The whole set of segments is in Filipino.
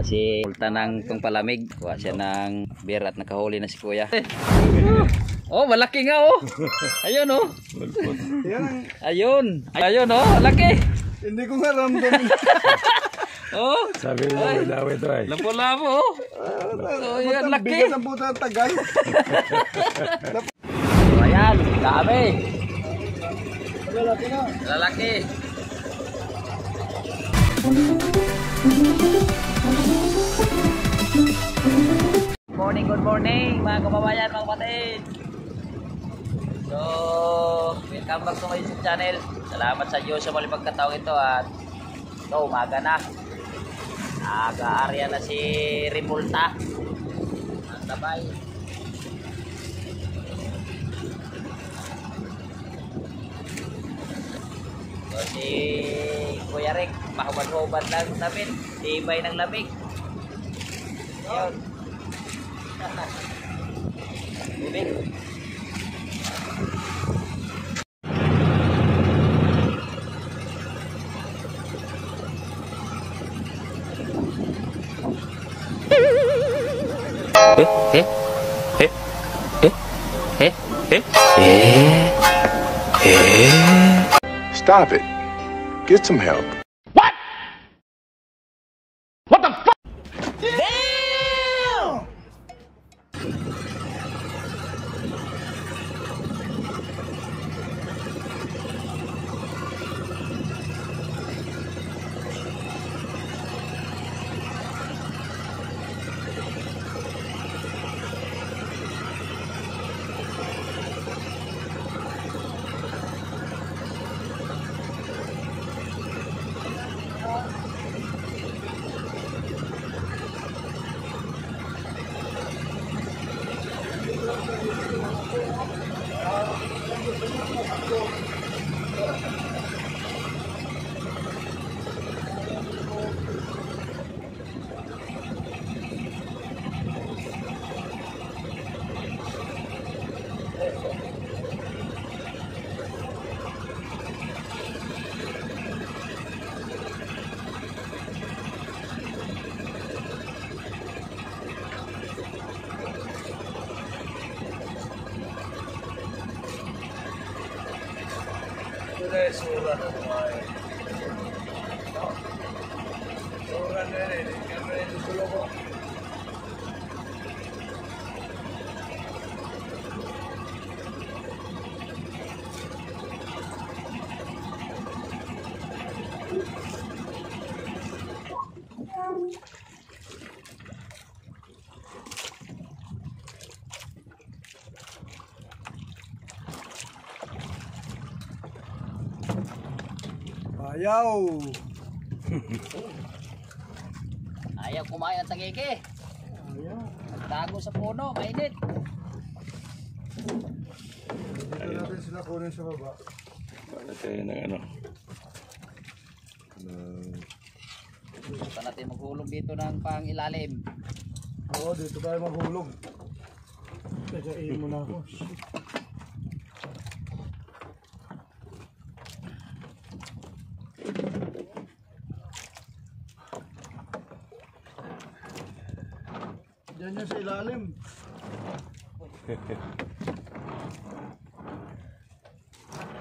Si Ulta ng tong palamig. Kuha siya ng beer at nakahuli na si Kuya. Oh, malaki nga oh. Ayun oh. Ayun. Ayun oh, laki. Hindi ko nga ramdam. Oh. Sabi nila daw ito ay. Lapo-lapo oh. Oh, yan laki. Bigat ang puta tagal. So, ayan, dami. Lalaki na. Lalaki. Good morning mga kababayan, mga kapatid. So, welcome back to my YouTube channel. Salamat sa Diyos sa muli pagkataong ito at ito, umaga na. Nag-aarya na si Rimulta. Ang tabay. So, si Kuya Rick, mahubad-hubad lang namin. Tibay ng lamig. Ayun. Tubig. Stop it. Get some help. What? What the fuck? Damn! Surah na naman. Surah na rin. Kamera ito sulo ko. Ayaw. Ayaw kumain ng tagigi. Ayaw. Nagtago sa puno, mainit. Dito natin sila kunin sa baba. Wala tayo ng ano. Gusto natin maghulog dito ng pang ilalim. Oo, dito tayo maghulog. Kagain mo na ako. Diyan yan sa ilalim.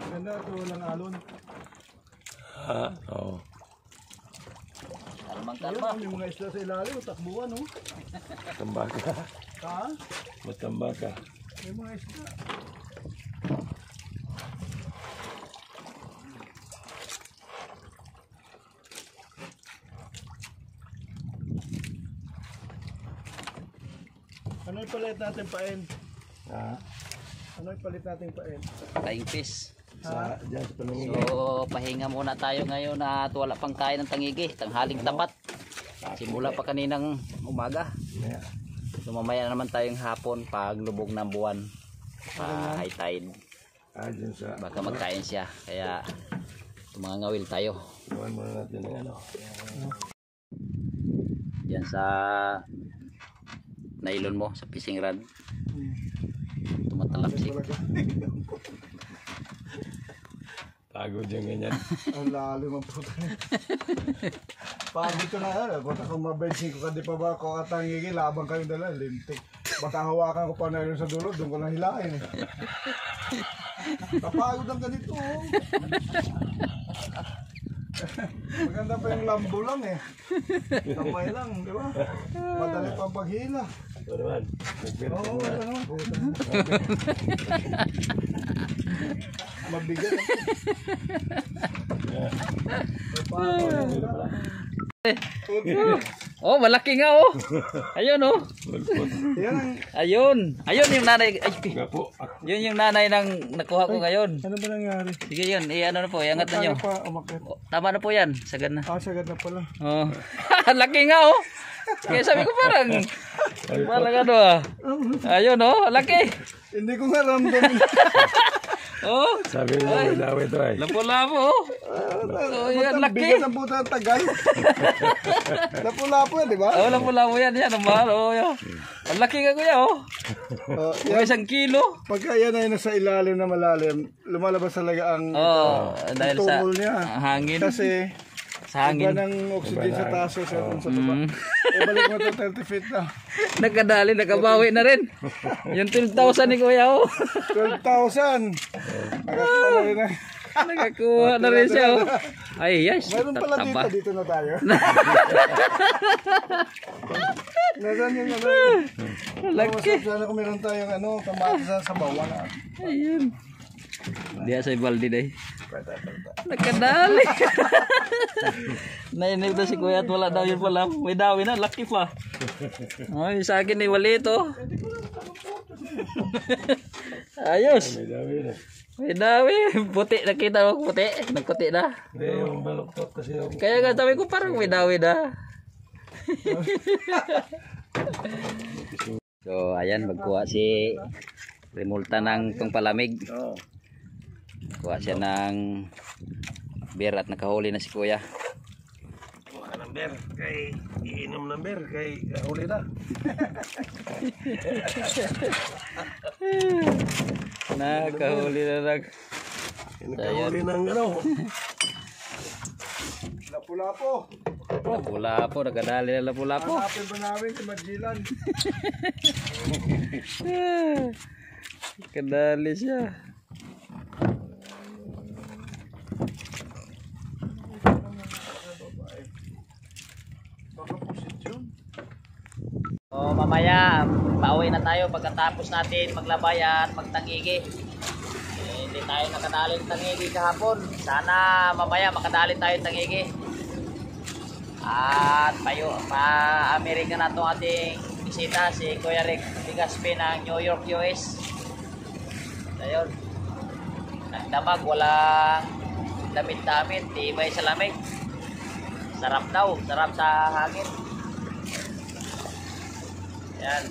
Ganda ito, walang alon. Ha? Oo. Kalmang-kalma. Ayun, yung mga isla sa ilalim, takbuhan, no? Matamba ka. Ha? Matamba ka. Yung mga isla. Ano yung palit natin paen? Ha? Ano yung palit natin paen? Flying fish. Sa, dyan sa paningin. So, pahinga muna tayo ngayon at wala pang kain ng tangigi. Tanghaling tapat. Simula pa kaninang umaga. Yeah. So, mamaya naman tayong hapon pag lubog ng buwan. Pa high tide. Dyan sa, Baka magkain siya. Kaya, tumangawil tayo. gawan muna natin ng ano. Yan sa nylon mo, sa fishing rod. Tumatalapsik. Tago dyan ganyan. Ang lalim ang puta. Pagod ko na yan. Bata kung mabensin ko, di pa ba ako katangigil, labang kayo dala, lintik. Baka hawakan ko pa na yun sa dulo, doon ko lang hilain. Kapagod ang ganito. Maganda pa yung lambo lang eh. Kamay lang, di ba? Madali pang paghila. Ito naman. Oo, ano? Mabigat. Oh, malaki nga oh. Ayun oh. Yan ang... Ayun. Ayun yung nanay. Ay, Nga po. yun yung nanay ng nakuha ko ngayon. Ano ba nangyari? Sige yun, ano na po, iangat na nyo. Kaya pa umakit. Oh, tama na po yan, sagad na. Ah, sagad na pala. Oh. Laki nga oh. Kaya sabi ko parang ano ah. Ayun oh, laki. Hindi ko nga ramdam. Oh, Sabi mo, dawi ito ay. lapo-lapo oh. Oh, yan laki. Bigat ang puta ng tagal. Lapu-lapu yan, di ba? Oh, lapo-lapo yan, ang mahal oh. Yan. Ang laki nga kuya oh. Yan, Mga 1 kilo. pagka yan ay nasa ilalim na malalim, lumalabas talaga ang Oh, dahil sa tungol niya. hangin. Kasi Sa iba hangin. ng oxygen sa taas sa sa baba. Balik mo to 30 feet na. Nagkadali, nakabawi na rin. Yung 12,000 ni kuya oh. 12,000. Nakakuha na rin na. Nakakuha na rin siya oh. Ay, yes. Meron pala tataba. dito na tayo. Nasaan yung ano? Laki. Sana kung meron tayong ano, kamatis sa sabaw na. Ayun. Dia sa baldi day. Nakadali. Nainip na si kuya at wala daw yun pala. May dawi na, laki pa. Ay, sa akin ay wali ito. Ayos. May dawi na. May dawi. Puti, nakita mo puti. Nagputi na. Hindi, yung baluktot kasi yung... Kaya nga sabi ko parang may dawi na. So, ayan, magkuha si Remulta ng pangpalamig. Oo. Kuha siya ng beer at nakahuli na si kuya. Kuha ka ng beer. Kay iinom ng beer. Kay huli na. Nakahuli na nag. Nakahuli ng ano. Lapu-lapo. Lapu-lapo, nagkadali na lapu-lapo. Hanapin ba namin si Magellan? Kadali siya. Baka posisyon. So mamaya, pauwi na tayo pagkatapos natin maglabay at magtangigi. Hindi tayo nakadali ng tangigi kahapon. Sana mamaya makadali tayo ng tangigi. At pa-Amerika na itong ating bisita, si Kuya Rick Bigaspi ng New York, US. Ayun. Nagdamag, walang damit-damit, tibay sa lamig. Sarap daw, sarap sa hangin. Yan.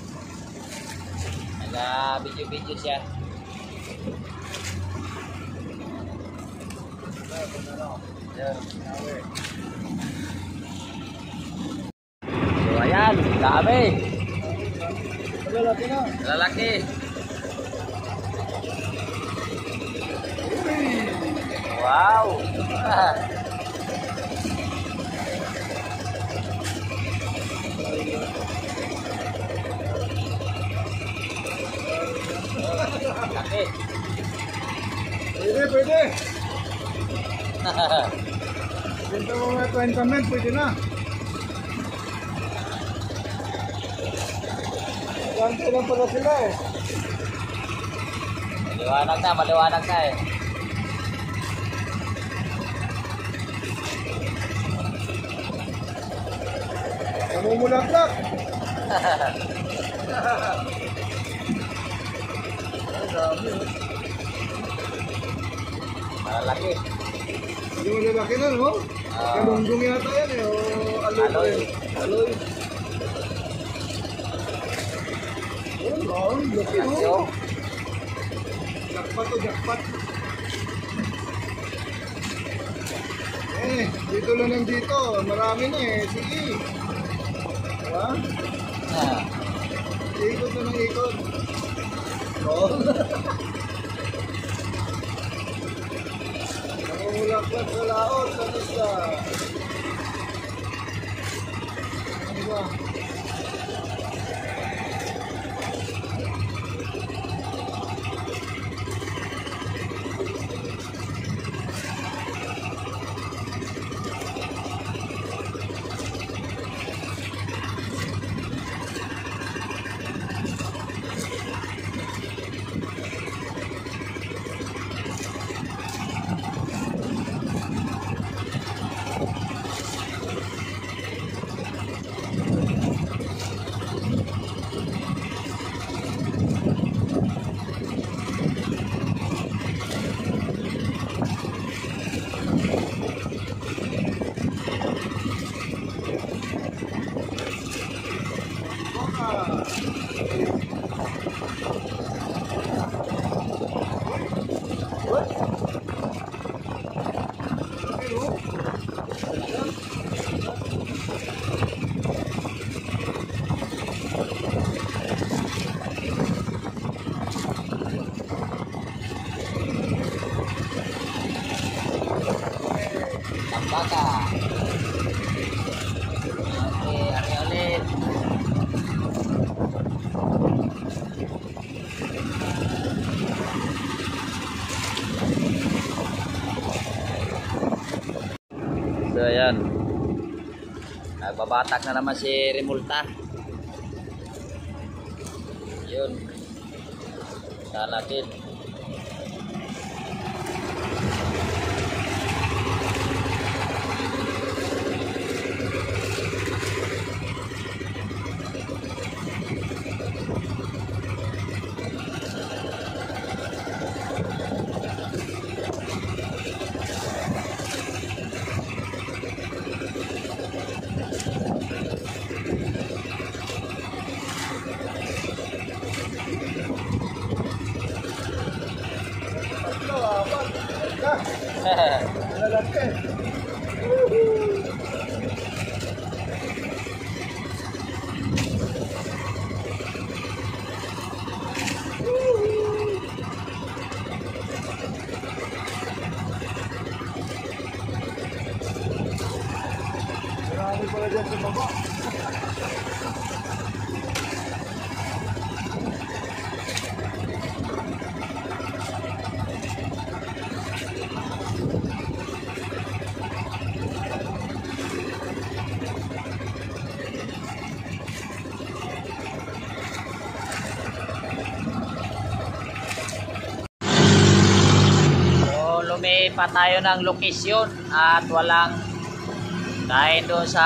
Nag-video-video siya. Yan. So ayan, dami. Lalaki na. Lalaki. Wow. Laki. Pwede, pwede. Dito mo nga 20 men, pwede na. Ganti lang pala sila eh. Maliwanag na eh. Namumulaklak. Malalaki. Yung lalaki na, no? Kalunggong yata yan eh. O aloy. Aloy. Aloy. Oh, laki Laki no? oh. Jackpot to, jackpot. Dito lang nandito. Marami na eh. Sige. Diba? Ikot na ng ikot. Oo. Namumulaklak sa laot sa isla. ba? Tambaka. Oke, ari ulit. So ayan, nagbabatak na naman si Remulta. Yun, saan natin. Lalaki. Marami pala dyan sa baba. Lumipat tayo ng lokasyon at walang dahil doon sa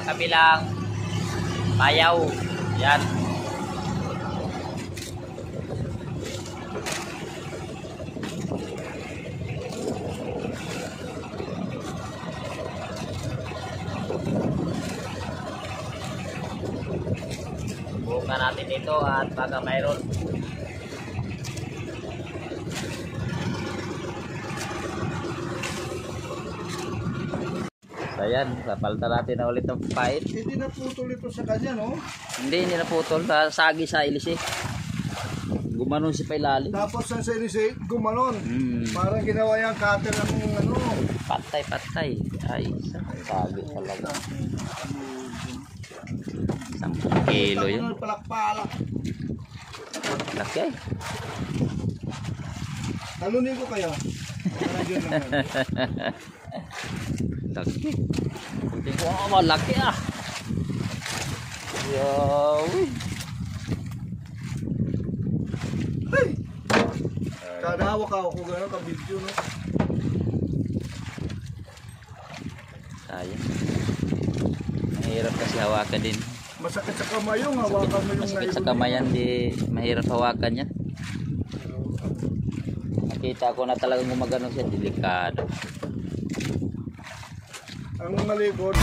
kabilang bayaw. Yan. Buka natin dito at baka mayroon. Ayan, papalitan natin na ulit ng pahit. Hindi naputol ito sa kanya, no? Hindi naputol. Sagi sa ilis eh. Gumanon si Pailali. Tapos ang sinisig, gumanon. Parang ginawa yung cutter ng ano. Patay. Ay, sagi talaga. 10 kilo yun. Palak-palak. Laki eh. Talunin ko kayo. Laki. Hindi ko malaki ah. Yawi. Hey! Kadawa ka ako gano'n ka-video, no? Sayang. Mahirap kasi hawakan din. Masakit sa kamay yung hawakan mo yung Masakit sa kamayan, di mahirap hawakan yan. Nakita ko na talagang gumagano siya, delikado. Ang malikot.